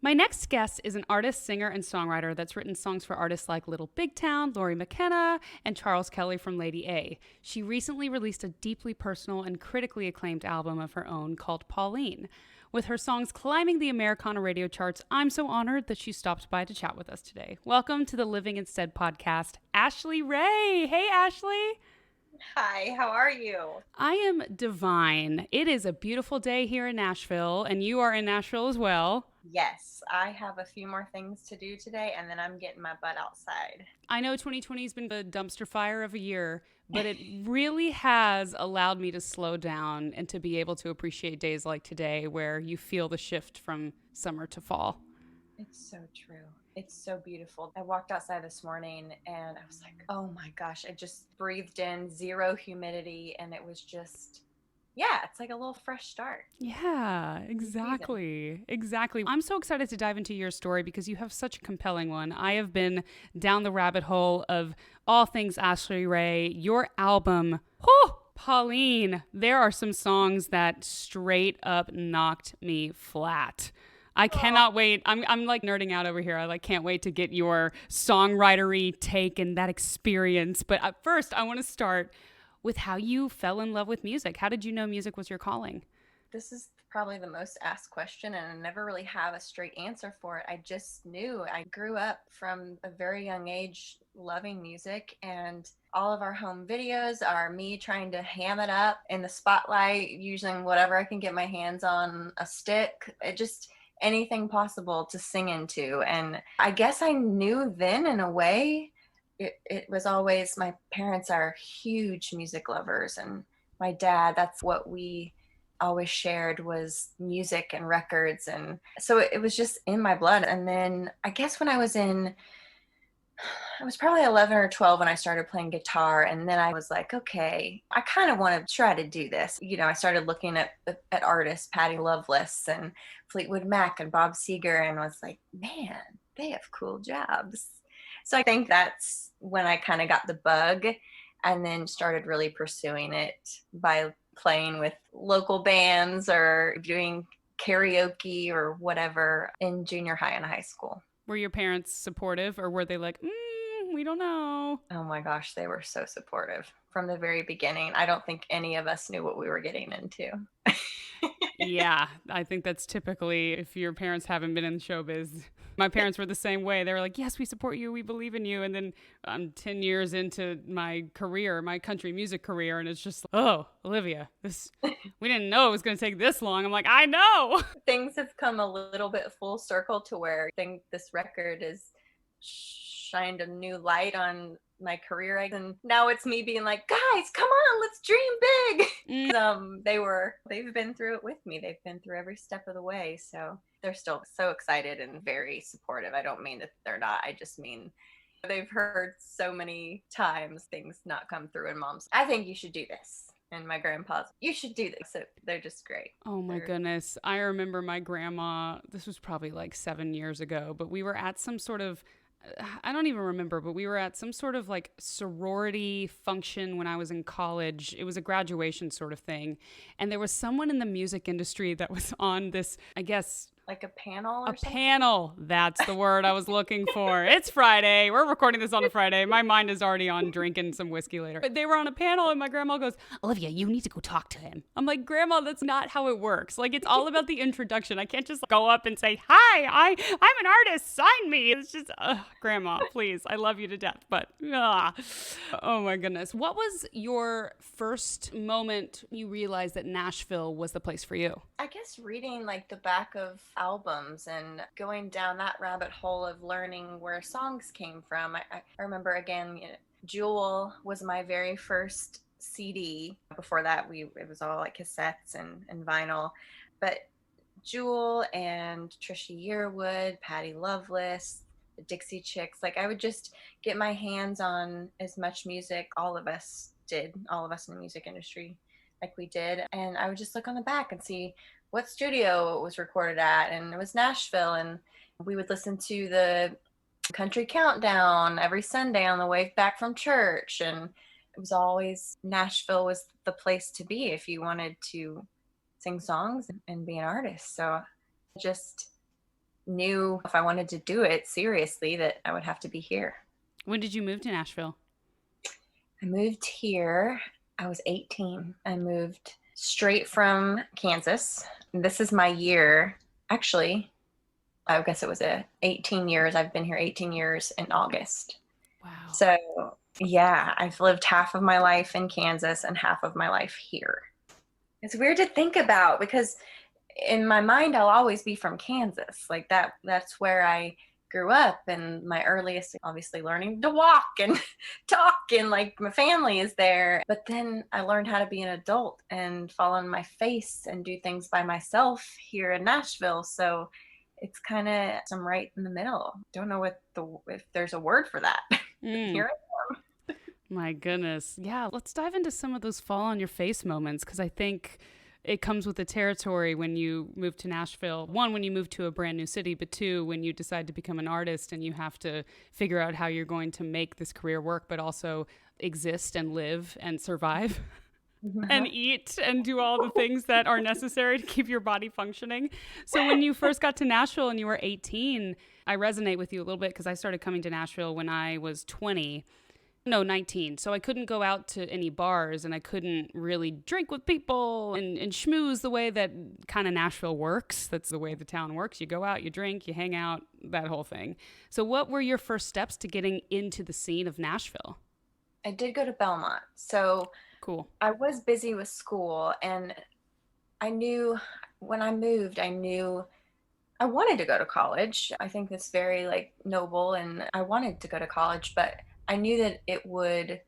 My next guest is an artist, singer, and songwriter that's written songs for artists like Little Big Town, Laurie McKenna, and Charles Kelly from Lady A. She recently released a deeply personal and critically acclaimed album of her own called Pauline. With her songs climbing the Americana radio charts, I'm so honored that she stopped by to chat with us today. Welcome to the Living Instead podcast, Ashley Ray. Hey, Ashley. Hi, how are you? I am divine. It is a beautiful day here in Nashville, and you are in Nashville as well. Yes, I have a few more things to do today, and then I'm getting my butt outside. I know 2020 has been a dumpster fire of a year, but it really has allowed me to slow down and to be able to appreciate days like today where you feel the shift from summer to fall. It's so true. It's so beautiful. I walked outside this morning and I was like, oh my gosh, I just breathed in zero humidity and it was just, yeah, it's like a little fresh start. Yeah, New season. exactly. Exactly. I'm so excited to dive into your story because you have such a compelling one. I have been down the rabbit hole of all things Ashley Ray. Your album, Pauline, there are some songs that straight up knocked me flat. I Oh, cannot wait. I'm like nerding out over here. I like can't wait to get your songwritery take and that experience. But at first, I want to start with how you fell in love with music. How did you know music was your calling? this is probably the most asked question, and I never really have a straight answer for it. I just knew. I grew up from a very young age loving music, and all of our home videos are me trying to ham it up in the spotlight using whatever I can get my hands on, a stick. It just anything possible to sing into. And I guess I knew then in a way. It was always, my parents are huge music lovers, and my dad, that's what we always shared, was music and records. And so it was just in my blood. And then I guess when I was probably 11 or 12 when I started playing guitar. And then I was like, okay, I kind of want to try to do this. I started looking at artists, Patty Loveless and Fleetwood Mac and Bob Seger, and was like, man, they have cool jobs. So I think that's when I kind of got the bug and then started really pursuing it by playing with local bands or doing karaoke or whatever in junior high and high school. Were your parents supportive or were they like, we don't know? Oh my gosh, they were so supportive from the very beginning. I don't think any of us knew what we were getting into. Yeah, I think that's typically if your parents haven't been in showbiz. My parents were the same way. They were like, yes, we support you. We believe in you. And then I'm 10 years into my career, my country music career. And it's just, oh, Olivia, we didn't know it was going to take this long. I'm like, I know. Things have come a little bit full circle to where I think this record has shined a new light on my career, and now it's me being like, guys, come on, let's dream big. Mm. They've been through it with me. They've been through every step of the way, so they're still so excited and very supportive. I don't mean that they're not, I just mean they've heard so many times things not come through, and mom's, I think you should do this, and my grandpa's, you should do this. So they're just great. Oh my They're goodness. I remember my grandma, this was probably like 7 years ago, but we were at some sort of, I don't even remember, but we were at some sort of like sorority function when I was in college. It was a graduation sort of thing. And there was someone in the music industry that was on this, I guess, like a panel a or something. panel. That's the word I was looking for. It's Friday. We're recording this on a Friday. My mind is already on drinking some whiskey later. But they were on a panel, and my grandma goes, Olivia, you need to go talk to him. I'm like, Grandma, that's not how it works. Like, it's all about the introduction. I can't just go up and say, hi, I'm an artist. Sign me. It's just, Grandma, please. I love you to death. But, oh my goodness. What was your first moment you realized that Nashville was the place for you? I guess reading like the back of albums and going down that rabbit hole of learning where songs came from. I remember again, Jewel was my very first CD. Before that, it was all like cassettes and vinyl. But Jewel and Trisha Yearwood, Patty Loveless, the Dixie Chicks, like I would just get my hands on as much music. All of us did, all of us in the music industry, like we did. And I would just look on the back and see what studio it was recorded at. And it was Nashville. And we would listen to the country countdown every Sunday on the way back from church. And it was always, Nashville was the place to be if you wanted to sing songs and be an artist. So just knew if I wanted to do it seriously that I would have to be here. When did you move to Nashville? I moved here. I was 18. I moved straight from Kansas. This is my year. Actually, I guess it was 18 years. I've been here 18 years in August. Wow. So, yeah, I've lived half of my life in Kansas and half of my life here. It's weird to think about because in my mind I'll always be from Kansas. Like that's where I grew up, and my earliest obviously learning to walk and talk, and like my family is there. But then I learned how to be an adult and fall on my face and do things by myself here in Nashville. So it's kind of I'm right in the middle. Don't know if there's a word for that. Mm. Here. My goodness. Yeah, let's dive into some of those fall on your face moments, because I think it comes with the territory when you move to Nashville. One, when you move to a brand new city, but two, when you decide to become an artist and you have to figure out how you're going to make this career work, but also exist and live and survive. And eat and do all the things that are necessary to keep your body functioning. So when you first got to Nashville and you were 18, I resonate with you a little bit because I started coming to Nashville when I was 20. No, 19. So I couldn't go out to any bars and I couldn't really drink with people and schmooze the way that kind of Nashville works. That's the way the town works. You go out, you drink, you hang out, that whole thing. So what were your first steps to getting into the scene of Nashville? I did go to Belmont. So Cool. I was busy with school, and I knew when I moved, I knew I wanted to go to college. I think that's very like noble, and I wanted to go to college, but I knew that it would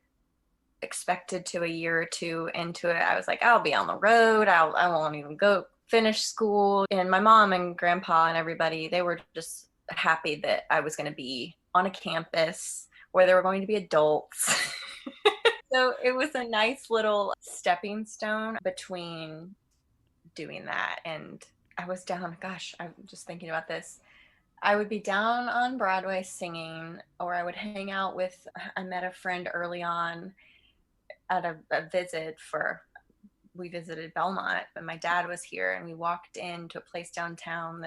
expected to a year or two into it. I was like, I'll be on the road. I won't even go finish school. And my mom and grandpa and everybody, they were just happy that I was going to be on a campus where there were going to be adults. So it was a nice little stepping stone between doing that. And I was down, gosh, I'm just thinking about this. I would be down on Broadway singing, or I would hang out with, I met a friend early on at a visit we visited Belmont, and my dad was here, and we walked into a place downtown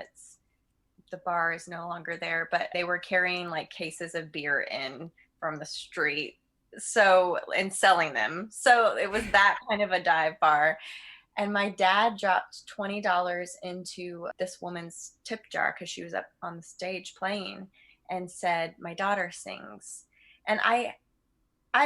the bar is no longer there, but they were carrying like cases of beer in from the street. So, and selling them. So it was that kind of a dive bar. And my dad dropped $20 into this woman's tip jar because she was up on the stage playing, and said, "My daughter sings." And I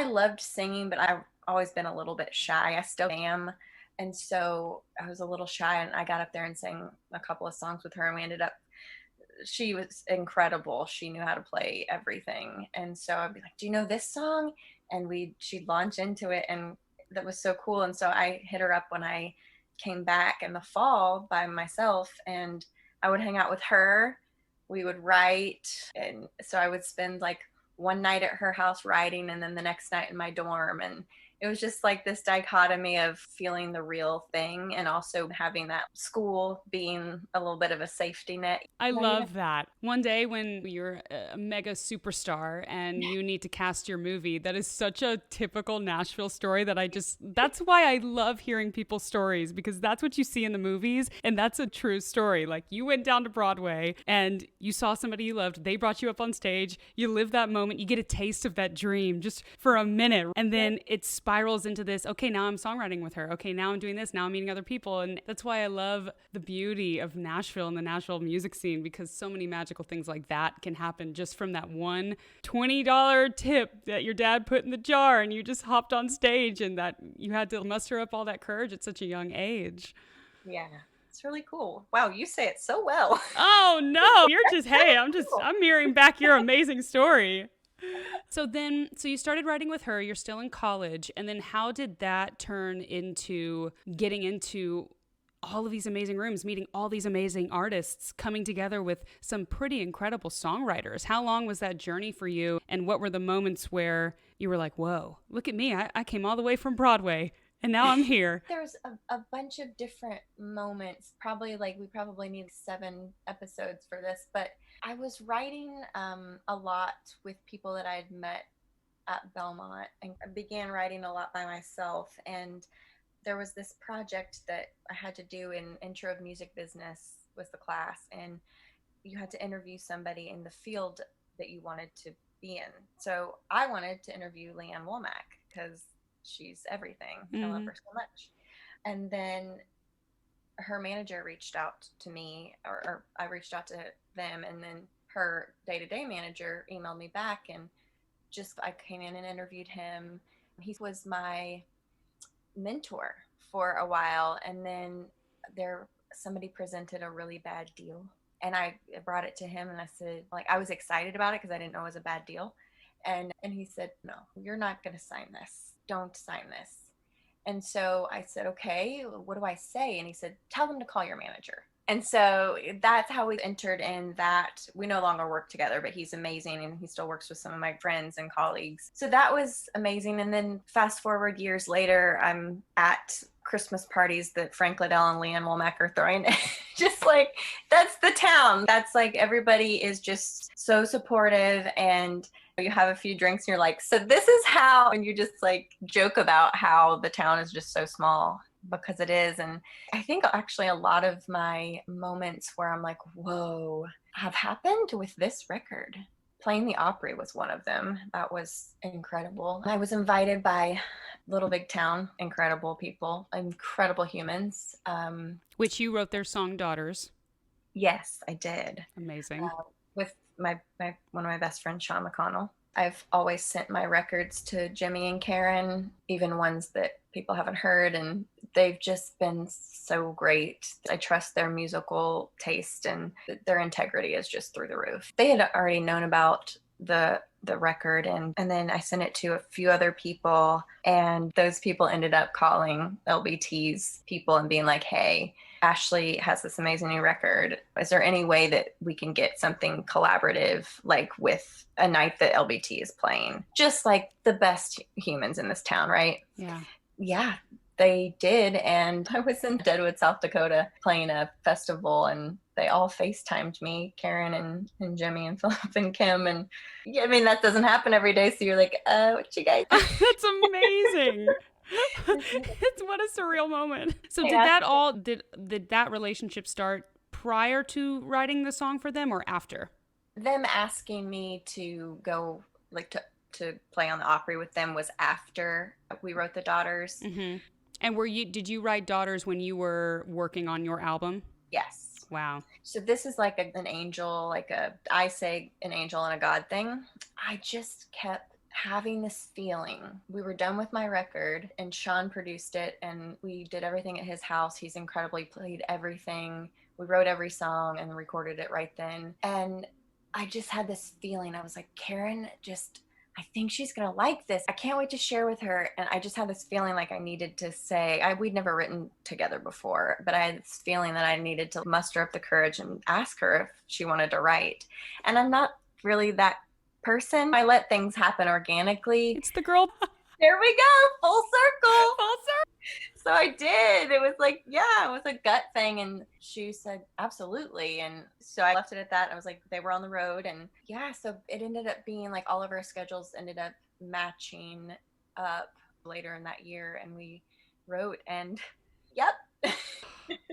loved singing, but I've always been a little bit shy. I still am. And so I was a little shy, and I got up there and sang a couple of songs with her, and we ended up, she was incredible. She knew how to play everything. And so I'd be like, "Do you know this song?" And she'd launch into it, and that was so cool. And so I hit her up when I came back in the fall by myself, and I would hang out with her. We would write. And so I would spend like one night at her house writing, and then the next night in my dorm. And it was just like this dichotomy of feeling the real thing and also having that school being a little bit of a safety net. I love that. One day when you're a mega superstar and you need to cast your movie, that is such a typical Nashville story that's why I love hearing people's stories, because that's what you see in the movies. And that's a true story. Like, you went down to Broadway and you saw somebody you loved. They brought you up on stage. You live that moment. You get a taste of that dream just for a minute. And then it spirals into this, okay, now I'm songwriting with her. Okay, now I'm doing this. Now I'm meeting other people. And that's why I love the beauty of Nashville and the Nashville music scene, because so many magical things like that can happen just from that one $20 tip that your dad put in the jar, and you just hopped on stage, and that you had to muster up all that courage at such a young age. Yeah, it's really cool. Wow, you say it so well. Oh no, you're just, hey, Cool. I'm mirroring back your amazing story. So you started writing with her, you're still in college, and then how did that turn into getting into all of these amazing rooms, meeting all these amazing artists, coming together with some pretty incredible songwriters? How long was that journey for you? And what were the moments where you were like, whoa, look at me. I came all the way from Broadway and now I'm here. There's a bunch of different moments. We probably need 7 episodes for this, but I was writing a lot with people that I had met at Belmont, and I began writing a lot by myself. And there was this project that I had to do in Intro of Music Business was the class, and you had to interview somebody in the field that you wanted to be in. So I wanted to interview Leanne Womack because she's everything. I love her so much. And then her manager reached out to me, or I reached out to them, and then her day-to-day manager emailed me back, and just I came in and interviewed him. He was my mentor for a while, and then somebody presented a really bad deal, and I brought it to him, and I said, like, I was excited about it because I didn't know it was a bad deal, and he said, no, you're not going to sign this. Don't sign this. And so I said, okay, what do I say? And he said, tell them to call your manager. And so that's how we entered in that. We no longer work together, but he's amazing, and he still works with some of my friends and colleagues. So that was amazing. And then fast forward years later, I'm at Christmas parties that Frank Liddell and Leanne Womack are throwing. Just like, that's the town. That's like, everybody is just so supportive, and you have a few drinks and you're like, so this is how, and you just like joke about how the town is just so small, because it is. And I think actually a lot of my moments where I'm like, whoa, have happened with this record. Playing the Opry was one of them. That was incredible. I was invited by Little Big Town, incredible people, incredible humans. Which you wrote their song Daughters. Yes, I did. Amazing. With my one of my best friends, Sean McConnell. I've always sent my records to Jimmy and Karen, even ones that people haven't heard, and they've just been so great. I trust their musical taste, and their integrity is just through the roof. They had already known about the record, and then I sent it to a few other people, and those people ended up calling LBT's people and being like, hey, Ashley has this amazing new record. Is there any way that we can get something collaborative, like with a night that LBT is playing? Just like the best humans in this town, right? Yeah, they did. And I was in Deadwood, South Dakota, playing a festival, and they all FaceTimed me, Karen and Jimmy and Philip and Kim. And yeah, I mean, that doesn't happen every day. So you're like, what you guys? That's amazing. It's what a surreal moment. So did that relationship start prior to writing the song for them, or after? Them asking me to go, like, to play on the Opry with them was after we wrote the Daughters. Mm-hmm. And did you write Daughters when you were working on your album? Yes. Wow. So this is like an angel, I say an angel and a God thing. I just kept having this feeling. We were done with my record, and Sean produced it, and we did everything at his house. He's incredibly played everything. We wrote every song and recorded it right then. And I just had this feeling. I was like, Karen, I think she's going to like this. I can't wait to share with her. And I just had this feeling like I needed to say, we'd never written together before, but I had this feeling that I needed to muster up the courage and ask her if she wanted to write. And I'm not really that person. I let things happen organically. It's the girl. There we go. Full circle. Full circle. So I did. It was like, yeah, it was a gut thing. And she said, absolutely. And so I left it at that. I was like, they were on the road. And yeah, so it ended up being like all of our schedules ended up matching up later in that year. And we wrote, and yep.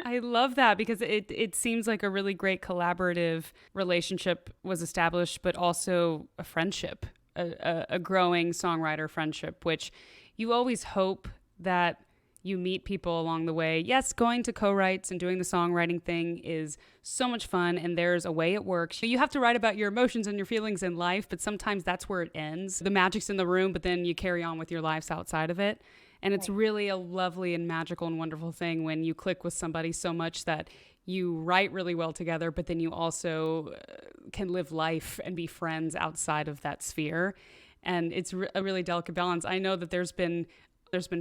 I love that, because it seems like a really great collaborative relationship was established, but also a friendship, a growing songwriter friendship, which you always hope that you meet people along the way. Yes, going to co-writes and doing the songwriting thing is so much fun, and there's a way it works. You have to write about your emotions and your feelings in life, but sometimes that's where it ends. The magic's in the room, but then you carry on with your lives outside of it. And it's really a lovely and magical and wonderful thing when you click with somebody so much that you write really well together, but then you also can live life and be friends outside of that sphere. And it's a really delicate balance. I know that there's been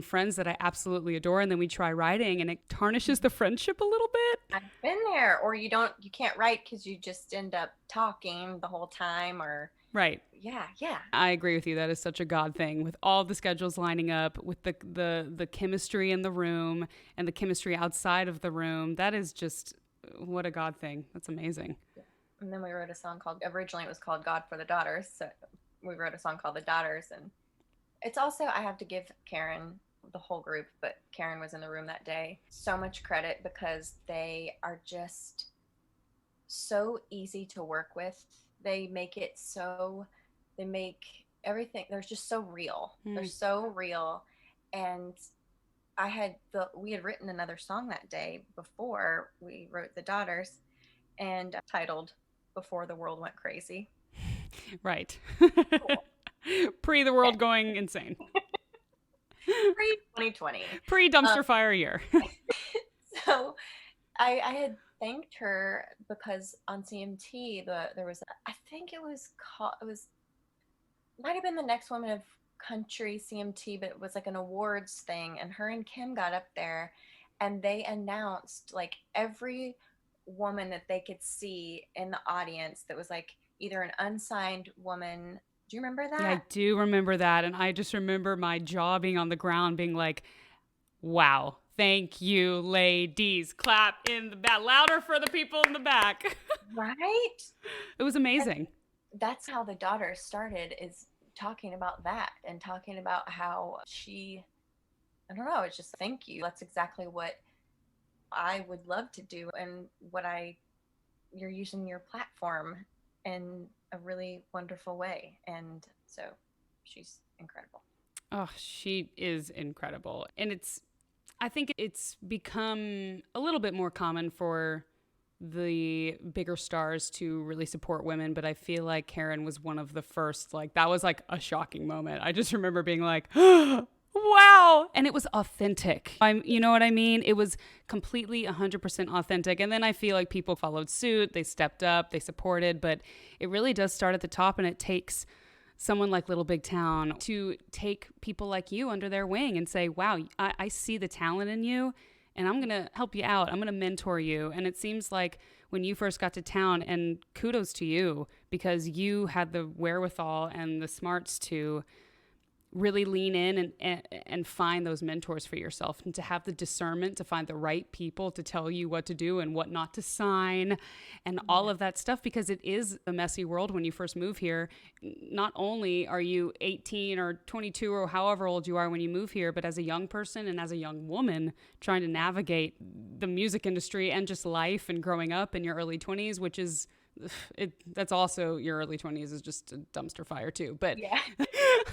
friends that I absolutely adore, and then we try writing and it tarnishes the friendship a little bit. I've been there. Or you can't write because you just end up talking the whole time, or right. Yeah. I agree with you. That is such a God thing, with all the schedules lining up, with the chemistry in the room and the chemistry outside of the room. That is just, what a God thing. That's amazing. And then we wrote a song originally it was called God for the Daughters. So we wrote a song called The Daughters. And it's also, I have to give Karen, the whole group, but Karen was in the room that day, so much credit, because they are just so easy to work with. They make it so, they make everything, they're just so real. They're so real. And we had written another song that day before we wrote The Daughters, and titled Before the World Went Crazy. Right. Pre the world going insane. Pre 2020. Pre dumpster fire year. So I had thanked her because on CMT there was, I think it was called, might have been the Next Woman of Country CMT, but it was like an awards thing, and her and Kim got up there and they announced like every woman that they could see in the audience that was like either an unsigned woman. Do you remember that? Yeah, I do remember that. And I just remember my jaw being on the ground being like, wow, thank you, ladies. Clap in the back. Louder for the people in the back. Right? It was amazing. That's how The Daughters started, is talking about that and talking about how I don't know, it's just thank you. That's exactly what I would love to do, and you're using your platform in a really wonderful way. And so she's incredible. Oh, she is incredible. And I think it's become a little bit more common for the bigger stars to really support women, but I feel like Karen was one of the first. Like, that was like a shocking moment. I just remember being like, wow. And it was authentic. You know what I mean? It was completely 100% authentic. And then I feel like people followed suit, they stepped up, they supported, but it really does start at the top, and it takes someone like Little Big Town to take people like you under their wing and say, wow, I see the talent in you, and I'm going to help you out. I'm going to mentor you. And it seems like when you first got to town, and kudos to you, because you had the wherewithal and the smarts to really lean in and find those mentors for yourself, and to have the discernment to find the right people to tell you what to do and what not to sign and all of that stuff, because it is a messy world when you first move here. Not only are you 18 or 22 or however old you are when you move here, but as a young person and as a young woman trying to navigate the music industry and just life and growing up in your early 20s, which is that's also, your early 20s is just a dumpster fire too. But yeah.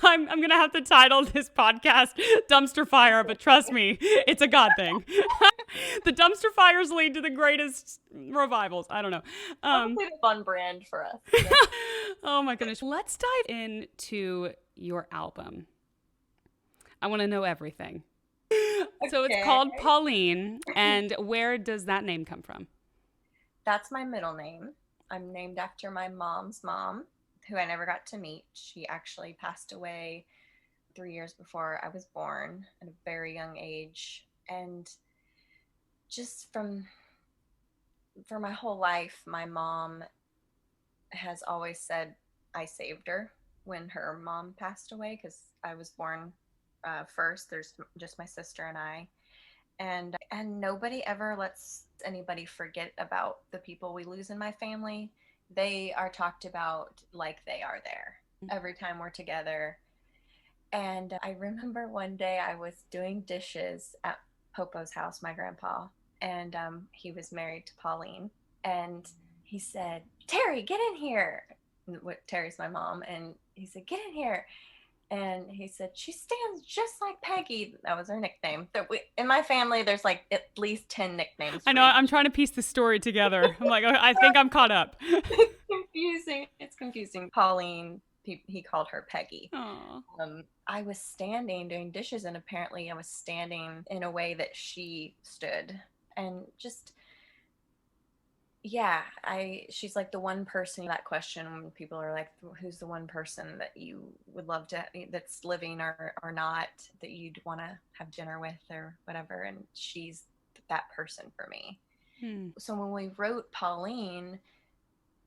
I'm gonna have to title this podcast Dumpster Fire, but trust me, it's a God thing. The dumpster fires lead to the greatest revivals. I don't know. Probably the fun brand for us. Oh my goodness. Let's dive into your album. I want to know everything. Okay. So it's called Pauline, and where does that name come from? That's my middle name. I'm named after my mom's mom, who I never got to meet. She actually passed away 3 years before I was born at a very young age. And just for my whole life, my mom has always said I saved her when her mom passed away, because I was born first. There's just my sister and I. And nobody ever lets anybody forget about the people we lose in my family. They are talked about like they are there every time we're together. And I remember one day I was doing dishes at Popo's house, my grandpa, and he was married to Pauline. And he said, "Terry, get in here." Terry's my mom. And he said, "Get in here." And he said, "She stands just like Peggy." That was her nickname. In my family, there's like at least 10 nicknames. I know. I'm trying to piece the story together. I'm like, I think I'm caught up. It's confusing. It's confusing. Pauline, he called her Peggy. I was standing doing dishes, and apparently I was standing in a way that she stood. And just, yeah, she's like the one person, that question when people are like, who's the one person that you would love to, that's living or not, that you'd want to have dinner with or whatever. And she's that person for me. So when we wrote Pauline,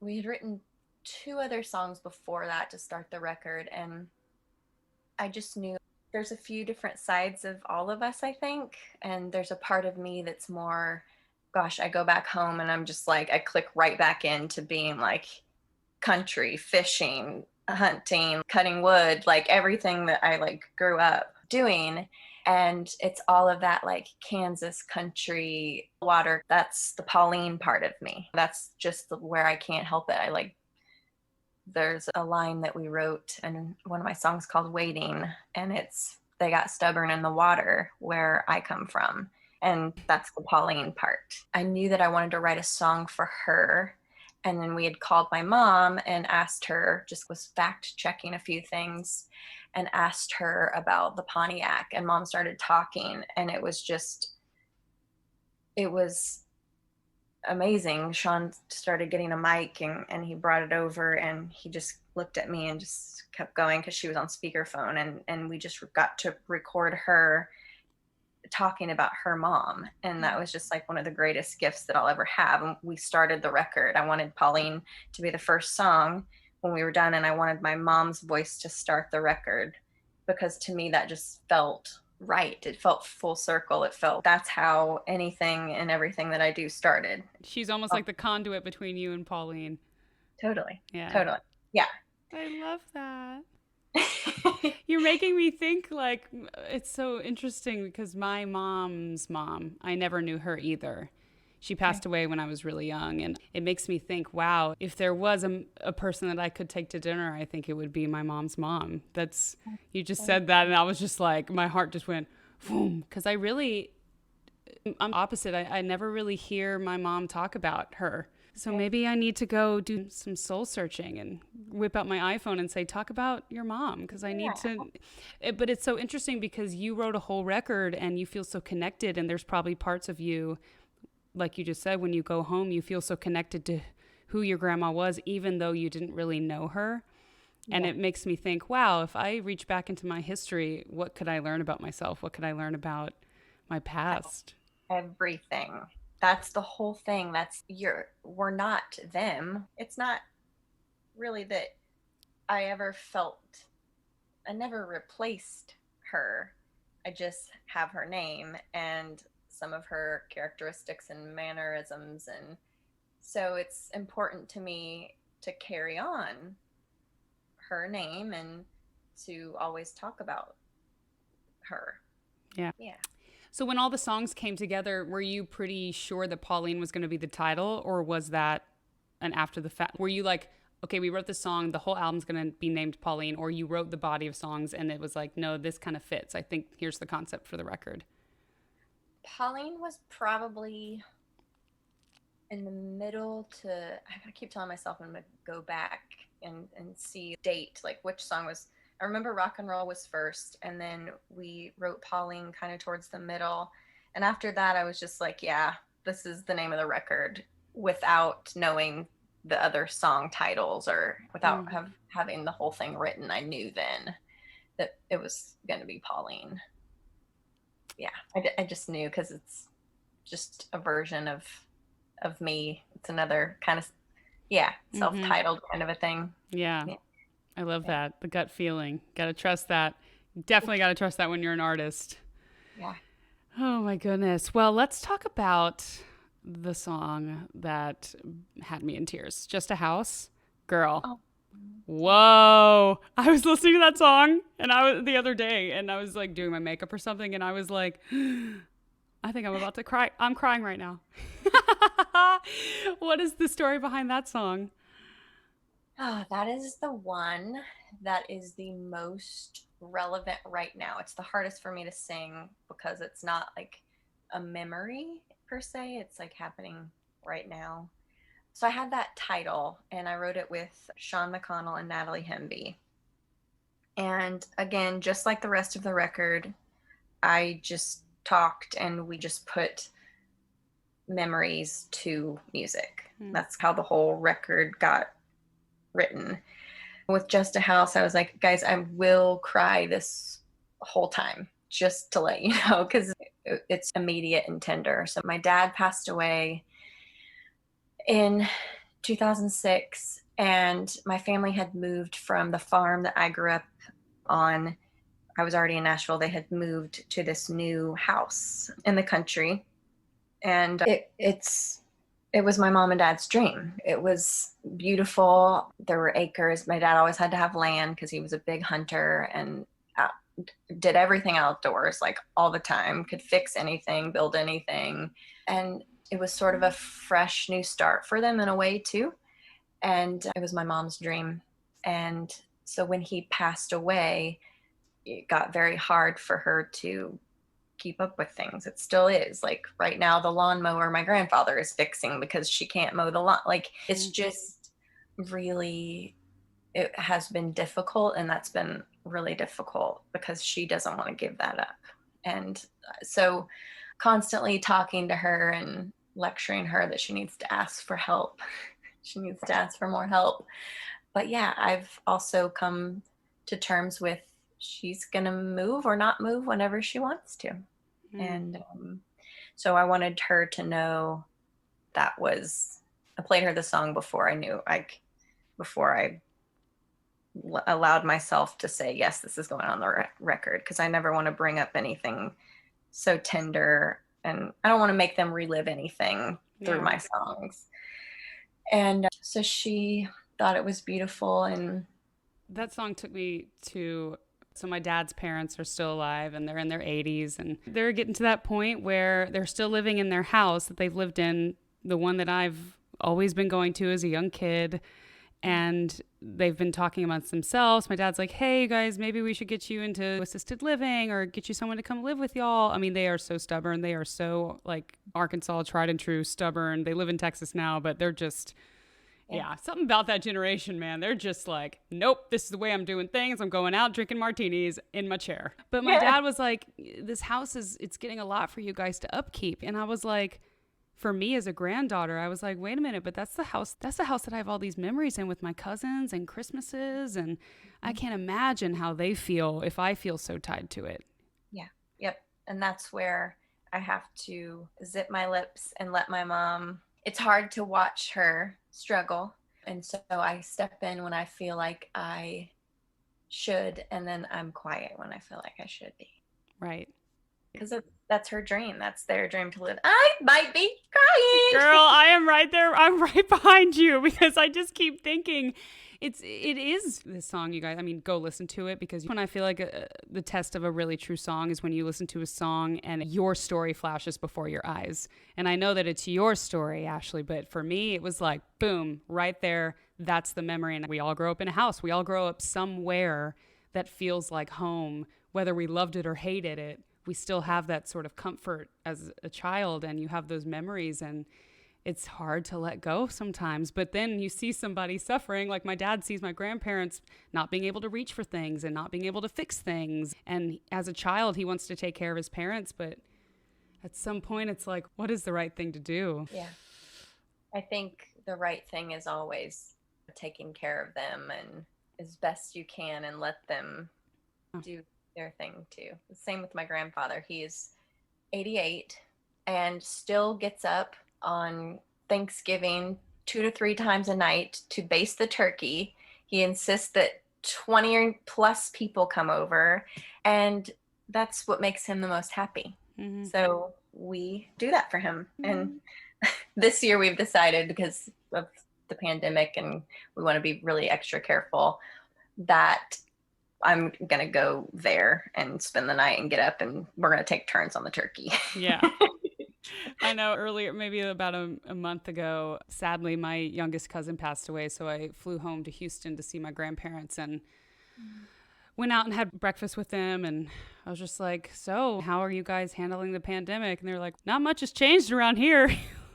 we had written 2 other songs before that to start the record. And I just knew there's a few different sides of all of us, I think. And there's a part of me that's more, gosh, I go back home and I'm just like, I click right back into being like country, fishing, hunting, cutting wood, like everything that I like grew up doing. And it's all of that like Kansas country water. That's the Pauline part of me. That's just where I can't help it. There's a line that we wrote in one of my songs called Waiting, and it's they got stubborn in the water where I come from. And that's the Pauline part. I knew that I wanted to write a song for her. And then we had called my mom and asked her, just was fact checking a few things, and asked her about the Pontiac. And mom started talking, and it was amazing. Sean started getting a mic, and he brought it over, and he just looked at me and just kept going because she was on speakerphone, and we just got to record her talking about her mom. And that was just like one of the greatest gifts that I'll ever have. And we started the record. I wanted Pauline to be the first song when we were done, and I wanted my mom's voice to start the record, because to me that just felt right. It felt full circle. It felt that's how anything and everything that I do started. She's almost like the conduit between you and Pauline. Totally. Yeah. Totally. Yeah. I love that. You're making me think, like, it's so interesting because my mom's mom, I never knew her either. She passed away when I was really young, and it makes me think, wow, if there was a person that I could take to dinner, I think it would be my mom's mom. You just said that, and I was just like, my heart just went, boom, because I'm opposite. I never really hear my mom talk about her. So maybe I need to go do some soul searching and whip out my iPhone and say, talk about your mom, because I need to. But it's so interesting because you wrote a whole record and you feel so connected, and there's probably parts of you, like you just said, when you go home, you feel so connected to who your grandma was, even though you didn't really know her. And it makes me think, wow, if I reach back into my history, what could I learn about myself? What could I learn about my past? Everything. That's the whole thing. We're not them. It's not really that I never replaced her. I just have her name and some of her characteristics and mannerisms. And so it's important to me to carry on her name and to always talk about her. Yeah. Yeah. So when all the songs came together, were you pretty sure that Pauline was going to be the title, or was that an after the fact? Were you like, okay, we wrote this song, the whole album's going to be named Pauline, or you wrote the body of songs and it was like, no, this kind of fits. I think here's the concept for the record. Pauline was probably in the middle I keep telling myself I'm going to go back and see date, like which song was. I remember Rock and Roll was first, and then we wrote Pauline kind of towards the middle. And after that, I was just like, yeah, this is the name of the record, without knowing the other song titles or without having the whole thing written. I knew then that it was going to be Pauline. Yeah, I just knew, because it's just a version of me. It's another kind of, self-titled kind of a thing. Yeah. I love that. The gut feeling. Got to trust that. Definitely got to trust that when you're an artist. Yeah. Oh my goodness. Well, let's talk about the song that had me in tears. Just a House. Girl. Oh. Whoa. I was listening to that song the other day, and I was like doing my makeup or something, and I was like, I think I'm about to cry. I'm crying right now. What is the story behind that song? Oh, that is the one that is the most relevant right now. It's the hardest for me to sing because it's not like a memory per se. It's like happening right now. So I had that title, and I wrote it with Sean McConnell and Natalie Hemby. And again, just like the rest of the record, I just talked and we just put memories to music. That's how the whole record got written. With Just a House, I was like, guys, I will cry this whole time, just to let you know, because it's immediate and tender. So my dad passed away in 2006, and my family had moved from the farm that I grew up on. I was already in Nashville. They had moved to this new house in the country, and it was my mom and dad's dream. It was beautiful. There were acres. My dad always had to have land because he was a big hunter, and did everything outdoors, like all the time, could fix anything, build anything. And it was sort of a fresh new start for them in a way too. And it was my mom's dream. And so when he passed away, it got very hard for her to keep up with things. It still is. Like right now, the lawnmower my grandfather is fixing because she can't mow the lawn. Like it's just really, it has been difficult, and that's been really difficult because she doesn't want to give that up. And so constantly talking to her and lecturing her that she needs to ask for help. She needs to ask for more help. But yeah, I've also come to terms with she's going to move or not move whenever she wants to. And so I wanted her to know that was, I played her the song before I knew, like before I allowed myself to say, yes, this is going on the record, because I never want to bring up anything so tender, and I don't want to make them relive anything through my songs. And so she thought it was beautiful. And that song took me to, so my dad's parents are still alive and they're in their 80s, and they're getting to that point where they're still living in their house that they've lived in, the one that I've always been going to as a young kid. And they've been talking amongst themselves. My dad's like, hey, you guys, maybe we should get you into assisted living or get you someone to come live with y'all. I mean, they are so stubborn. They are so like Arkansas, tried and true, stubborn. They live in Texas now, but they're just, yeah, something about that generation, man. They're just like, nope, this is the way I'm doing things. I'm going out drinking martinis in my chair. But my dad was like, this house it's getting a lot for you guys to upkeep. And I was like, for me as a granddaughter, I was like, wait a minute, but that's the house that I have all these memories in with my cousins and Christmases. And I can't imagine how they feel if I feel so tied to it. Yeah. Yep. And that's where I have to zip my lips and let my mom, it's hard to watch her struggle. And so I step in when I feel like I should, and then I'm quiet when I feel like I should be. Right. Because that's her dream. That's their dream to live. I might be crying. Girl, I am right there. I'm right behind you, because I just keep thinking it is this song, you guys. I mean, go listen to it, because when I feel like the test of a really true song is when you listen to a song and your story flashes before your eyes. And I know that it's your story, Ashley, but for me, it was like, boom, right there. That's the memory. And we all grow up in a house. We all grow up somewhere that feels like home, whether we loved it or hated it. We still have that sort of comfort as a child, and you have those memories, and it's hard to let go sometimes. But then you see somebody suffering, like my dad sees my grandparents not being able to reach for things and not being able to fix things. And as a child, he wants to take care of his parents, but at some point it's like, what is the right thing to do? Yeah. I think the right thing is always taking care of them and as best you can, and let them do their thing too. The same with my grandfather. He is 88 and still gets up on Thanksgiving 2 to 3 times a night to baste the turkey. He insists that 20 plus people come over, and that's what makes him the most happy. Mm-hmm. So we do that for him. Mm-hmm. And this year we've decided, because of the pandemic and we want to be really extra careful, that I'm going to go there and spend the night and get up, and we're going to take turns on the turkey. Yeah. I know earlier, maybe about a month ago, sadly, my youngest cousin passed away. So I flew home to Houston to see my grandparents and went out and had breakfast with them. And I was just like, so how are you guys handling the pandemic? And they're like, not much has changed around here.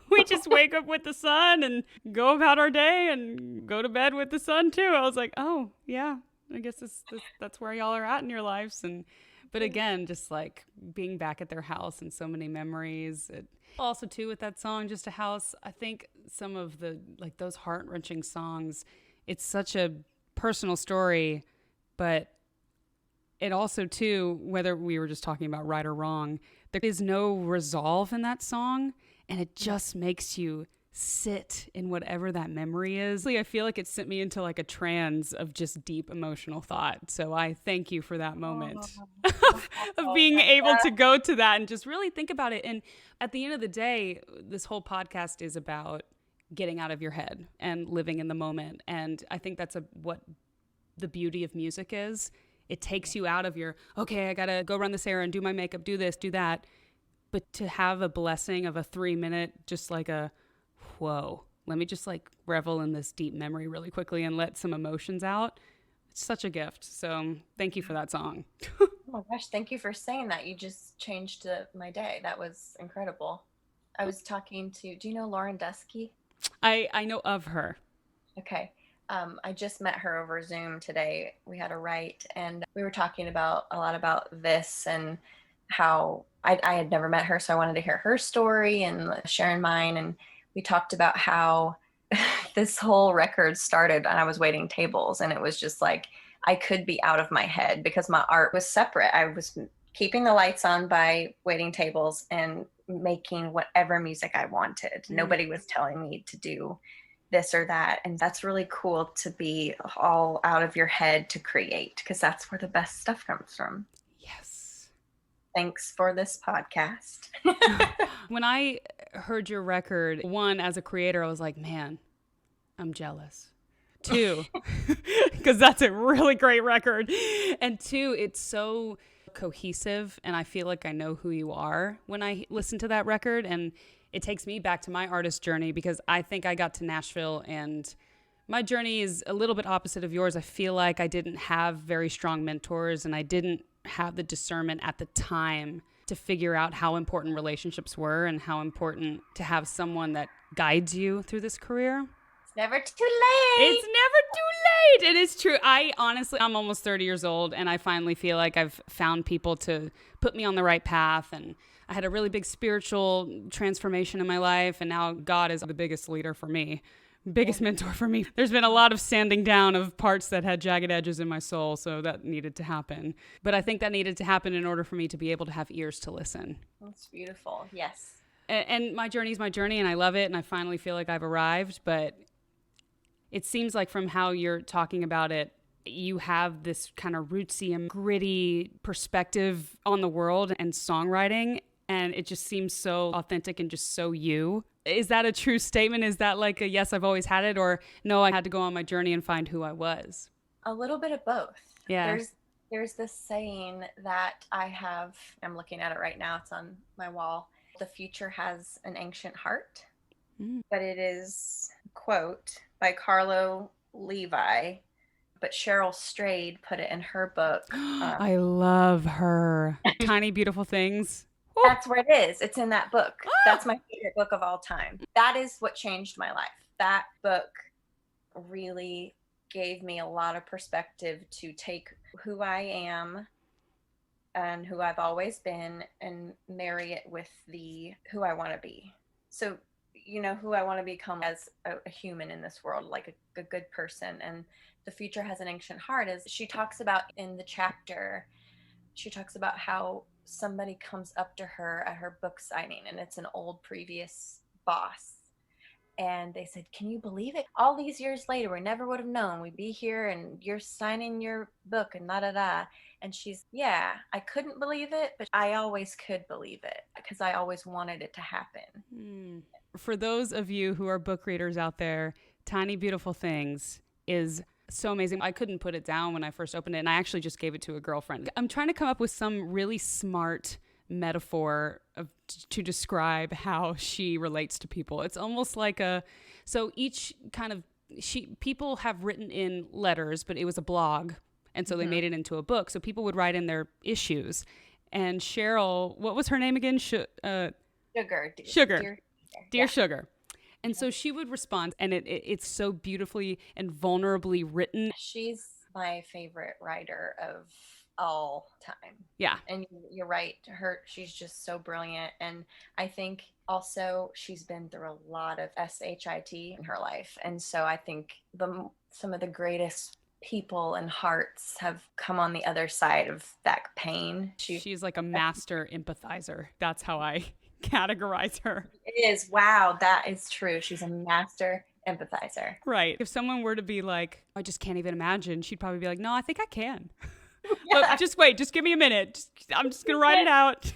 We just wake up with the sun and go about our day and go to bed with the sun too. I was like, oh yeah. I guess that's where y'all are at in your lives. But again, just like being back at their house and so many memories. Also too, with that song, Just a House, I think some of the, like those heart-wrenching songs, it's such a personal story, but it also too, whether we were just talking about right or wrong, there is no resolve in that song, and it just makes you sit in whatever that memory is. I feel like it sent me into like a trance of just deep emotional thought. So I thank you for that moment of being able to go to that and just really think about it. And at the end of the day, this whole podcast is about getting out of your head and living in the moment. And I think that's what the beauty of music is. it takes you out of your, okay, I gotta go run this errand, do my makeup, do this, do that. But to have a blessing of a 3-minute, just like a, whoa, let me just like revel in this deep memory really quickly and let some emotions out. It's such a gift. So thank you for that song. Oh my gosh, thank you for saying that. You just changed my day. That was incredible. I was talking to, do you know Lauren Dusky? I know of her. Okay. I just met her over Zoom today. We had a write, and we were talking about a lot about this and how I had never met her, so I wanted to hear her story and sharing mine. And we talked about how this whole record started, and I was waiting tables, and it was just like I could be out of my head because my art was separate. I was keeping the lights on by waiting tables and making whatever music I wanted. Nobody was telling me to do this or that. And that's really cool to be all out of your head to create, because that's where the best stuff comes from. Yes. Thanks for this podcast. When I heard your record, one, as a creator, I was like, man, I'm jealous. 2, because that's a really great record. And 2, it's so cohesive, and I feel like I know who you are when I listen to that record. And it takes me back to my artist journey, because I think I got to Nashville and my journey is a little bit opposite of yours. I feel like I didn't have very strong mentors, and I didn't have the discernment at the time to figure out how important relationships were and how important to have someone that guides you through this career. It's never too late. It's never too late. It is true. I'm almost 30 years old, and I finally feel like I've found people to put me on the right path. And I had a really big spiritual transformation in my life, and now God is the biggest leader for me, biggest mentor for me. There's been a lot of sanding down of parts that had jagged edges in my soul, so that needed to happen. But I think that needed to happen in order for me to be able to have ears to listen. That's beautiful. Yes. And my journey is my journey, and I love it, and I finally feel like I've arrived. But it seems like from how you're talking about it, you have this kind of rootsy and gritty perspective on the world and songwriting. And it just seems so authentic and just so you. Is that a true statement? Is that like a yes, I've always had it? Or no, I had to go on my journey and find who I was? A little bit of both. Yeah. There's this saying that I'm looking at it right now. It's on my wall. The future has an ancient heart. But it is a quote by Carlo Levi. But Cheryl Strayed put it in her book. I love her. Tiny Beautiful Things. That's where it is. It's in that book. That's my favorite book of all time. That is what changed my life. That book really gave me a lot of perspective to take who I am and who I've always been and marry it with who I want to be. So, who I want to become as a human in this world, like a good person. And the future has an ancient heart, as she talks about in the chapter. She talks about how somebody comes up to her at her book signing, and it's an old previous boss. And they said, can you believe it? All these years later, we never would have known we'd be here and you're signing your book and da-da-da. And she's, yeah, I couldn't believe it, but I always could believe it because I always wanted it to happen. For those of you who are book readers out there, Tiny Beautiful Things is so amazing. I couldn't put it down when I first opened it, and I actually just gave it to a girlfriend. I'm trying to come up with some really smart metaphor to describe how she relates to people. It's almost like so each kind of, people have written in letters, but it was a blog, and so they made it into a book. So people would write in their issues. And Cheryl, what was her name again? Sugar. Dear Sugar. And so she would respond, and it's so beautifully and vulnerably written. She's my favorite writer of all time. Yeah. And you're right. She's just so brilliant. And I think also she's been through a lot of SHIT in her life. And so I think some of the greatest people and hearts have come on the other side of that pain. She's like a master empathizer. That's how I categorize her. It is. Wow, that is true. She's a master empathizer. Right. If someone were to be like, I just can't even imagine, she'd probably be like, no, I think I can. Yeah. But just wait, just give me a minute. I'm just going to write it out.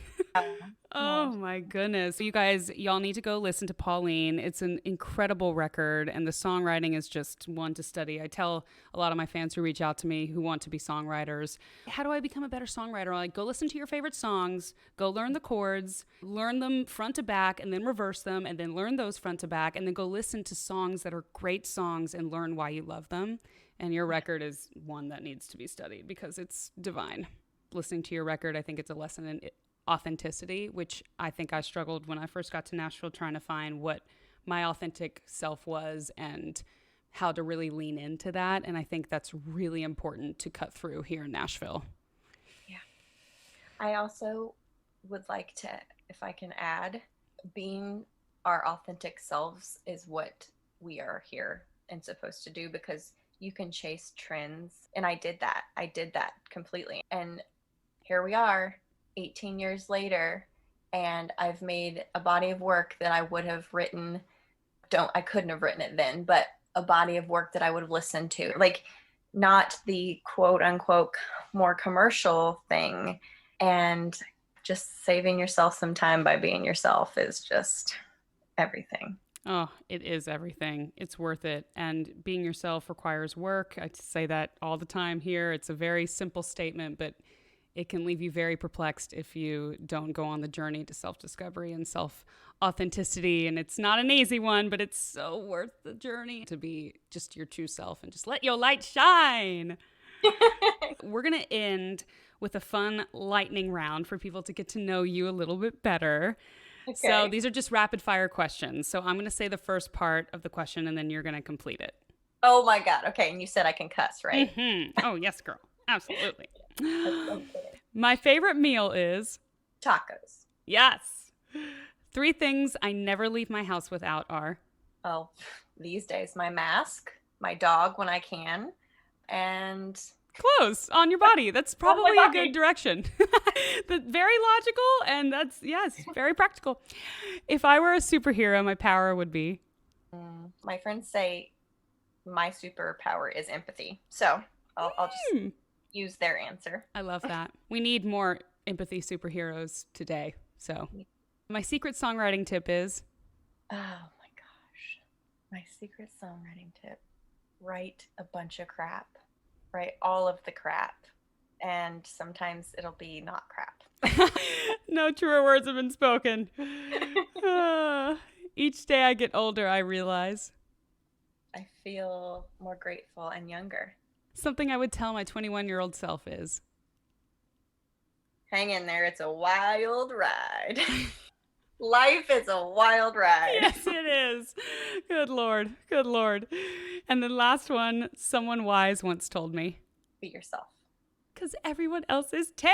Oh my goodness. You guys, y'all need to go listen to Pauline. It's an incredible record, and the songwriting is just one to study. I tell a lot of my fans who reach out to me who want to be songwriters, how do I become a better songwriter? I'm like, go listen to your favorite songs, go learn the chords, learn them front to back, and then reverse them, and then learn those front to back, and then go listen to songs that are great songs and learn why you love them. And your record is one that needs to be studied because it's divine. Listening to your record, I think it's a lesson in authenticity, which I think I struggled when I first got to Nashville, trying to find what my authentic self was and how to really lean into that. And I think that's really important to cut through here in Nashville. Yeah. I also would like to, if I can add, being our authentic selves is what we are here and supposed to do, because you can chase trends. And I did that. I did that completely. And here we are 18 years later, and I've made a body of work that I would have written, I couldn't have written it then, but a body of work that I would have listened to. Like, not the quote unquote more commercial thing. And just saving yourself some time by being yourself is just everything. Oh, it is everything. It's worth it. And being yourself requires work. I say that all the time here. It's a very simple statement, but it can leave you very perplexed if you don't go on the journey to self-discovery and self-authenticity. And it's not an easy one, but it's so worth the journey to be just your true self and just let your light shine. We're going to end with a fun lightning round for people to get to know you a little bit better. Okay. So these are just rapid fire questions. So I'm going to say the first part of the question and then you're going to complete it. Oh my God. Okay. And you said I can cuss, right? Mm-hmm. Oh, yes, girl. Absolutely. My favorite meal is? Tacos. Yes. 3 things I never leave my house without are? Oh, these days, my mask, my dog when I can, and... Clothes on your body. That's probably a good direction. Very logical, and that's, yes, very practical. If I were a superhero, my power would be? My friends say my superpower is empathy. So I'll just use their answer. I love that. We need more empathy superheroes today. So my secret songwriting tip is? Oh my gosh. My secret songwriting tip. Write a bunch of crap. Write all of the crap. And sometimes it'll be not crap. No truer words have been spoken. Each day I get older, I realize I feel more grateful and younger. Something I would tell my 21-year-old self is? Hang in there. It's a wild ride. Life is a wild ride. Yes, it is. Good Lord. Good Lord. And the last one, someone wise once told me. Be yourself. Because everyone else is taken.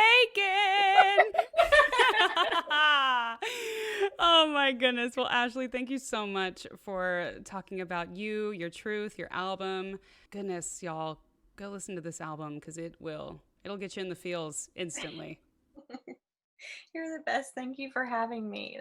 Oh my goodness. Well, Ashley, thank you so much for talking about you, your truth, your album. Goodness, y'all, go listen to this album because it'll get you in the feels instantly. You're the best. Thank you for having me.